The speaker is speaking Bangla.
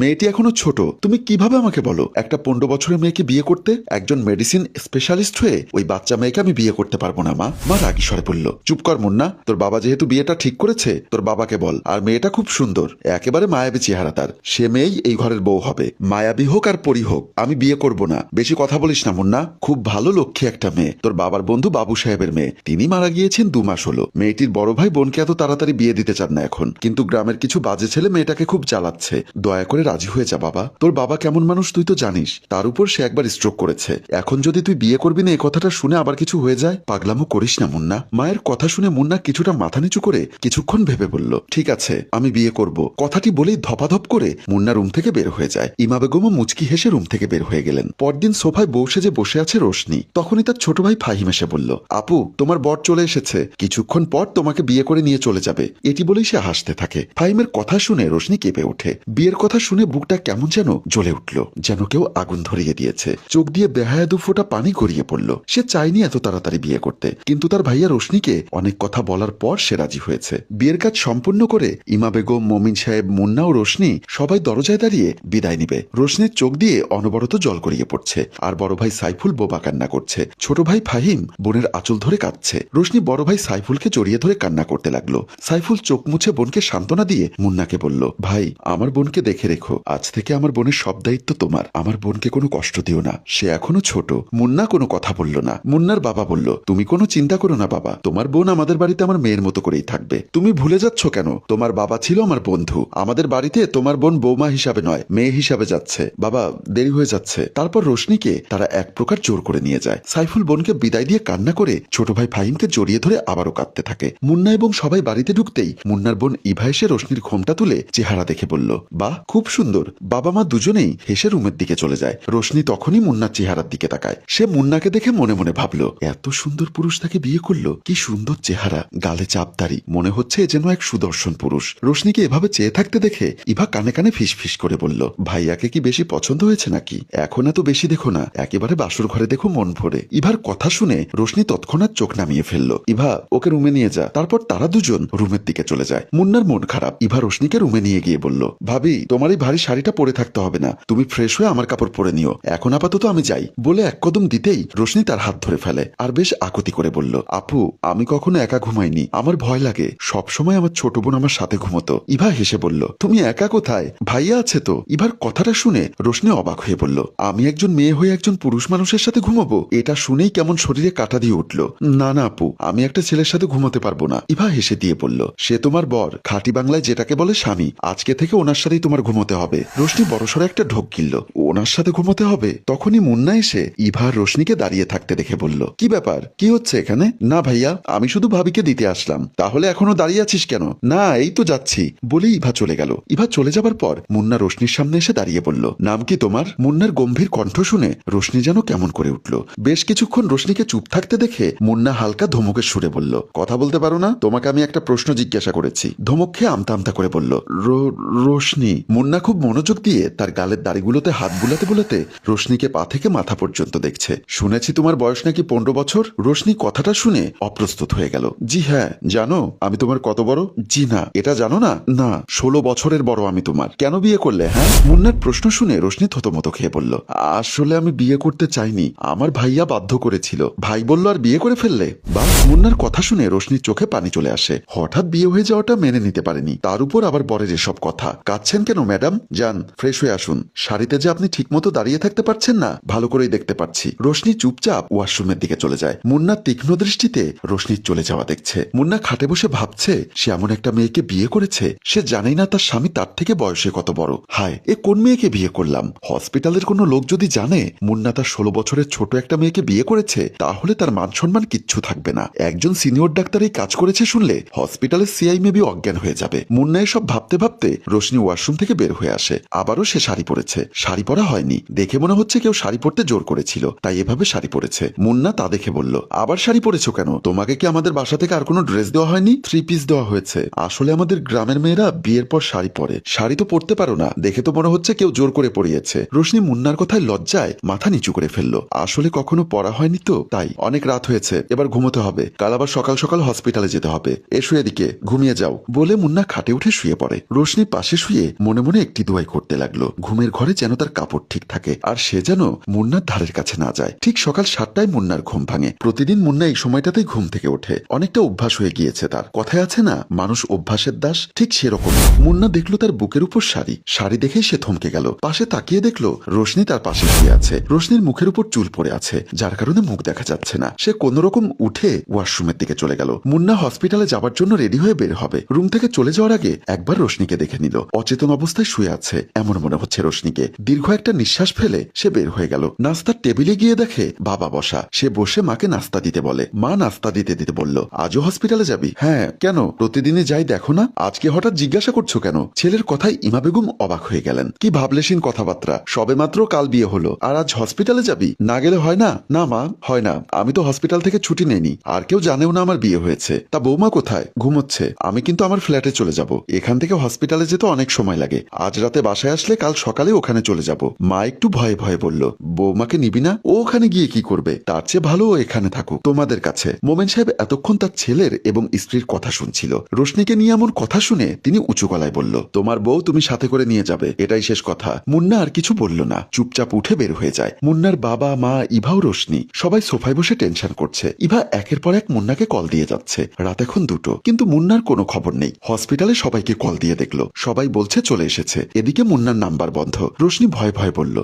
মেয়েটি এখনো ছোট, তুমি কিভাবে আমাকে বলো একটা 15 বছরের মেয়েকে বিয়ে করতে? একজন মেডিসিন স্পেশালিস্ট হয়ে ওই বাচ্চা মেয়েকে আমি বিয়ে করতে পারবো না। মা রাগী স্বরে বলল, চুপ কর মুন্না, তোর বাবা যেহেতু বিয়েটা ঠিক করেছে তোর বাবাকে বল। আর মেয়েটা খুব সুন্দর, একেবারে মায়াবী চেহারা তার, সে মেয়েই এই ঘরের বউ হবে। মায়াবী হোক আর পরি হোক, আমি বিয়ে করব না। বেশি কথা বলিস না মুন্না, খুব ভালো লক্ষ্মী একটা মেয়ে, তোর বাবার বন্ধু বাবু সাহেবের মেয়ে, তিনি মারা গিয়েছেন 2 মাস হলো। মেয়েটির বড় ভাই বোনকে এত তাড়াতাড়ি বিয়ে দিতে চান না এখন, কিন্তু গ্রামের কিছু বাজে ছেলে মেয়েটাকে খুব জ্বালাচ্ছে। দয়া করে রাজি হয়ে যা বাবা, তোর বাবা কেমন মানুষ তুই তো জানিস, তার উপর সে একবার স্ট্রোক করেছে। এখন যদি তুই বিয়ে করবি না এই কথাটা শুনে আবার কিছু হয়ে যায়, পাগলামো করিস না মুন্না। মায়ের কথা শুনে মুন্না কিছুটা মাথা নিচু করে কিছুক্ষণ ভেবে বলল, ঠিক আছে আমি বিয়ে করব। কথাটি বলেই ধপাধপ করে মুন্না রুম থেকে বের হয়ে যায়। ইমা বেগমও মুচকি হেসে রুম থেকে বের হয়ে গেলেন। পরদিন সোফায় বউ সেজে বসে আছে রোশনি। তখনই তার ছোট ভাই ফাহিম এসে বলল, আপু তোমার বর চলে এসেছে, কিছুক্ষণ পর তোমাকে বিয়ে করে নিয়ে চলে যাবে। এটি বলেই সে হাসতে থাকে। ফাহিমের কথা শুনে রোশনি কেঁপে ওঠে। বিয়ের কথা শুনে বুকটা কেমন যেন জ্বলে উঠল, যেন কেউ আগুন ধরিয়ে দিয়েছে। চোখ দিয়ে বেহায়া 2 ফোঁটা পানি গড়িয়ে পড়ল। সে চায়নি এত তাড়াতাড়ি বিয়ে করতে, কিন্তু তার ভাইয়া রোশনিকে অনেক কথা বলার পর সে রাজি হয়েছে। বিয়ের কাজ সম্পূর্ণ করে ইমা বেগম, মমিন সাহেব, মুন্না ও রোশনি সবাই দরজায় দাঁড়িয়ে বিদায় নিবে। রোশনির চোখ দিয়ে অনবরত জল গড়িয়ে পড়ছে, আর বড় ভাই সাইফুল বোবা কান্না করছে। ছোট ভাই ফাহিম বোনের আঁচল ধরে কাঁদছে। রোশনি বড় ভাই সাইফুলকে জড়িয়ে ধরে কান্না করতে লাগলো। সাইফুল চোখ মুছে বোনকে সান্ত্বনা দিয়ে মুন্নাকে বলল, ভাই আমার বোনকে দেখে রেখো, আজ থেকে আমার বোনের সব দায়িত্ব তোমার। আমার বোনকে কোনো কষ্ট দিও না, সে এখনো ছোট। মুন্না কোনো কথা বলল না। মুন্নার বাবা বলল, তুমি কোনো চিন্তা করো না বাবা, তোমার বোন আমাদের বাড়িতে আমার মেয়ের মতো করেই থাকবে। তুমি ভুলে যাচ্ছ কেন, তোমার বাবা ছিল আমার বন্ধু। আমাদের বাড়িতে তোমার বোন বৌমা হিসাবে নয়, মেয়ে হিসাবে যাচ্ছে। বাবা দেরি হয়ে যাচ্ছে। তারপর রোশনিকে তারা এক প্রকার জোর করে নিয়ে যায়। সাইফুল বোনকে বিদায় দিয়ে কান্না করে ছোট ভাই ফাহিমকে জড়িয়ে ধরে আবারও কাঁদতে থাকে। মুন্না এবং সবাই বাড়িতে ঢুকতেই মুন্নার বোন ইভা এসে রোশনির ঘোমটা তুলে চেহারা দেখে বলল, বাহ খুব সুন্দর। বাবা মা দুজনেই হেসে রুমের দিকে চলে যায়। রোশনি তখনই মুন্নার চেহারার দিকে তাকায়। সে মুন্নাকে দেখে মনে মনে ভাবলো, এত সুন্দর পুরুষ তাকে বিয়ে করলো, কি সুন্দর চেহারা, গালে চাপদারি, মনে হচ্ছে যেন এক সুদর্শন পুরুষ। রোশনিকে এভাবে চেয়ে থাকতে দেখে ইভা কানে কানে ফিস ফিস করে বলল, ভাইয়াকে কি বেশি পছন্দ হয়েছে নাকি? এখন এত বেশি দেখো না, একেবারে বাসর ঘরে দেখো মন ভরে। ইভার কথা শুনে রোশনি তৎক্ষণাৎ চোখ নামিয়ে ফেললো। ইভা ওকে রুমে নিয়ে যা। তারপর তারা দুজন রুমের দিকে চলে যায়। মুন্নার মন খারাপ। ইভা রোশনিকে রুমে নিয়ে গিয়ে বলল, ভাবি তোমার এই ভারী শাড়িটা পরে থাকতে হবে না, তুমি ফ্রেশ হয়ে আমার কাপড় পরে নিও, এখন আপাতত আমি যাই। বলে এক কদম দিতেই রোশনি তার হাত ধরে ফেলে আর বেশ আকুতি করে বলল, আপু আমি কখনো একা ঘুমাইনি, আমার ভয় লাগে, সবসময় আমার ছোট বোন আমার সাথে ঘুমতো। ইভা হেসে বলল, তুমি একা কোথায়, ভাইয়া আছে তো। ইভার কথাটা শুনে রোশনি অবাক হয়ে বলল, আমি একজন মেয়ে হয়ে একজন পুরুষ মানুষের সাথে ঘুমাবো? এটা শুনেই কেমন শরীরে কাঁটা দিয়ে উঠল। না না আপু, আমি একটা ছেলের সাথে ঘুমাতে পারবো না। ইভা হেসে দিয়ে বলল, সে তোমার বর, খাঁটি বাংলায় যেটাকে বলে স্বামী, আজকে থেকে ওনার সাথেই তোমার ঘুমোতে হবে। রোশনি বড়সড় একটা ঢোক গিলল, ওনার সাথে ঘুমোতে হবে? তখনই মুন্না এসে ইভা আর রোশনিকে দাঁড়িয়ে থাকতে দেখে বলল, কি ব্যাপার, কি হচ্ছে এখানে? না ভাইয়া, আমি শুধু ভাবিকে দিতে আসলাম। তাহলে এখনো দাঁড়িয়ে আছিস কেন? না এই তো যাচ্ছি, বলেই ইভা চলে গেল। ইভা চলে যাবার পর মুন্না রোশনির সামনে এসে দাঁড়িয়ে বলল, নাম কি তোমার? মুন্নার গম্ভীর কণ্ঠ শুনে রোশনি যেন কেমন করে উঠল। বেশ কিছুক্ষণ রোশনিকে চুপ থাকতে দেখে মুন্না হালকা ধমকের সুরে বলল, কথা বলতে পারো না? তোমাকে আমি একটা প্রশ্ন জিজ্ঞাসা করেছি। ধমক খেয়ে আমতা আমতা করে বলল, রোশনি। মুন্না খুব মনোযোগ দিয়ে তার গালের দাড়িগুলোতে হাত বুলাতে বুলাতে রোশনিকে পা থেকে মাথা পর্যন্ত দেখছে। শুনেছি তোমার বয়স নাকি 15 বছর। রোশনি কথাটা শুনে অপ্রস্তুত হয়ে গেল। জি হ্যাঁ, জানো আমি তোমার কত বড়? জি না, এটা জানো না? না, 16 বছরের বড় আমি তোমার। কেন বিয়ে করলে? হ্যাঁ। মুন্নার প্রশ্ন শুনে রোশনি থতমত খেয়ে বলল, আসলে আমি বিয়ে করতে চাইনি, আমার ভাইয়া বাধ্য করেছিল। ভাই বলল আর বিয়ে করে ফেললে? বা। মুন্নার কথা শুনে রোশনির চোখে পানি চলে আসে। হঠাৎ বিয়ে হয়ে যাওয়াটা মেনে নিতে পারেনি, তার উপর আবার বরের এসব কথা। কাঁদছেন কেন ম্যাডাম? যান ফ্রেশ হয়ে আসুন। শাড়িতে যে আপনি ঠিক মতো দাঁড়িয়ে থাকতে পারছেন না, ভালো করেই দেখতে পাচ্ছি। রোশনি চুপচাপ ওয়াশরুমের দিকে চলে যায়। মুন্না তীক্ষ্ণ দৃষ্টিতে রোশনির চলে যাওয়া দেখছে। মুন্না খাটে বসে ভাবছে, সে এমন একটা মেয়েকে বিয়ে করেছে, সে জানেই না তার স্বামী তার থেকে বয়সে কত বড়। হায়, এ কোন মেয়েকে বিয়ে করলাম? হসপিটালের কোনো লোক যদি জানে মুন্না তার 16 বছরের ছোট একটা মেয়েকে বিয়ে করেছে, তাহলে তার মান সম্মান কিচ্ছু থাকবে না। একজন সিনিয়র ডাক্তার এই কাজ করেছে শুনলে হসপিটালের সিআই মেবি অজ্ঞান হয়ে যাবে। মুন্না এসব ভাবতে ভাবতে রোশনি ওয়াশরুম থেকে বের হয়ে আসে। আবারও সে শাড়ি পরেছে। শাড়ি পরা হয়নি, দেখে মনে হচ্ছে কেউ শাড়ি পরতে জোর করেছিল, তাই এভাবে শাড়ি পরেছে। মুন্না তা দেখে বলল, আবার শাড়ি পরেছো কেন? তোমাকে কি আমাদের বাসা থেকে আর কোনো ড্রেস দেওয়া হয়নি? 3 পিস দেওয়া হয়েছে। আসলে আমাদের গ্রামের মেয়েরা বিয়ের পর শাড়ি পরে। শাড়ি তো পরতে পারো না, দেখে তো মনে হচ্ছে কেউ জোর করে পরিয়েছে। রোশনি মুন্নার কথায় লজ্জায় মাথা নিচু করে ফেললো। আসলে কখনো পরা হয়নি তো তাই। অনেক রাত হয়েছে, এবার ঘুমোতে হবে, কাল আবার সকাল সকাল হসপিটালে যেতে হবে। এসো এদিকে, ঘুমিয়ে যাও। বলে মুন্না খাটে উঠে শুয়ে পড়ে। রোশনি পাশে শুয়ে মনে মনে একটি দোয়াই করতে লাগলো, ঘুমের ঘরে যেন তার কাপড় ঠিক থাকে আর সে যেন মুন্নার ধারের কাছে না যায়। ঠিক সকাল 7টায় মুন্নার ঘুম ভাঙে। প্রতিদিন মুন্না এই সময়টাতেই ঘুম থেকে ওঠে, অনেকটা অভ্যাস হয়ে গিয়েছে তার। কথায় আছে না, মানুষ অভ্যাসের দাস, ঠিক সেরকম। মুন্না দেখলো তার বুকের উপর শাড়ি দেখেই সে থমকে গেল। পাশে তাকিয়ে দেখলো রোশনি তার পাশে শুয়ে আছে। রোশনির মুখের উপর চুল পড়ে আছে, যার কারণে মুখ দেখা যাচ্ছে না। সে কোনো রকম উঠে ওয়াশরুমের দিকে চলে গেল। মুন্না হসপিটালে যাবার জন্য রেডি হয়ে বের হবে। রুম থেকে চলে যাওয়ার আগে একবার রোশনিকে দেখে নিল। অচেতন অবস্থায় শুয়ে আছে এমন মনে হচ্ছে রোশনিকে। দীর্ঘ একটা নিঃশ্বাস ফেলে সে বের হয়ে গেল। নাস্তার টেবিলে গিয়ে দেখে বাবা বসা। সে বসে মাকে নাস্তা দিতে বলে। মা নাস্তা দিতে দিতে বলল, আজও হসপিটালে যাবি? হ্যাঁ। কেন? প্রতিদিনে যাই, দেখো না, আজকে হঠাৎ জিজ্ঞাসা করছো কেন? ছেলের কথায় ইমা বেগম অবাক হয়ে গেলেন। কি ভাবলেশীন কথাবার্তা, সবেমাত্র কাল বিয়ে হলো আর আজ হসপিটালে যাবি? না গেলে হয় না? না মা, হয় না। আমি তো হসপিটাল থেকে ছুটি নেইনি, আর কেউ জানেও না আমার বিয়ে হয়েছে। তা বৌমা কোথায়? ঘুমোচ্ছে। আমি কিন্তু আমার ফ্ল্যাটে চলে যাব। এখান থেকে হসপিটালে যেতে অনেক সময় লাগে। আজ রাতে বাসায় আসলে কাল সকালে ওখানে চলে যাব। মা একটু ভয়ে ভয়ে বলল, বৌমাকে নিবি না? ও ওখানে গিয়ে কি করবে? তার চেয়ে ভালো ও এখানে থাকুক তোমাদের কাছে। মোমেন সাহেব এতক্ষণ তার ছেলের এবং স্ত্রীর কথা শুনছিল। রোশনিকে নিয়ে এমন কথা শুনে তিনি উঁচু গলায় বলল, তোমার বউ তুমি সাথে করে নিয়ে যাবে, এটাই শেষ কথা। মুন্না আর কিছু বলল না, চুপচাপ উঠে বের হয়ে যায়। মুন্নার বাবা, মা, ইভা ও রোশনি সবাই সোফায় বসে টেনশন করছে। ইভা একের পর এক মুন্নাকে কল দিয়ে যাচ্ছে। রাত এখন 2টো, কিন্তু মুন্নার কোনো খবর নেই। হসপিটালে সবাইকে কল দিয়ে দেখলো, সবাই বলছে চলে এসেছে। এদিকে মুন্নার নাম্বার বন্ধ। রোশনি ভয়ে ভয়ে বলল,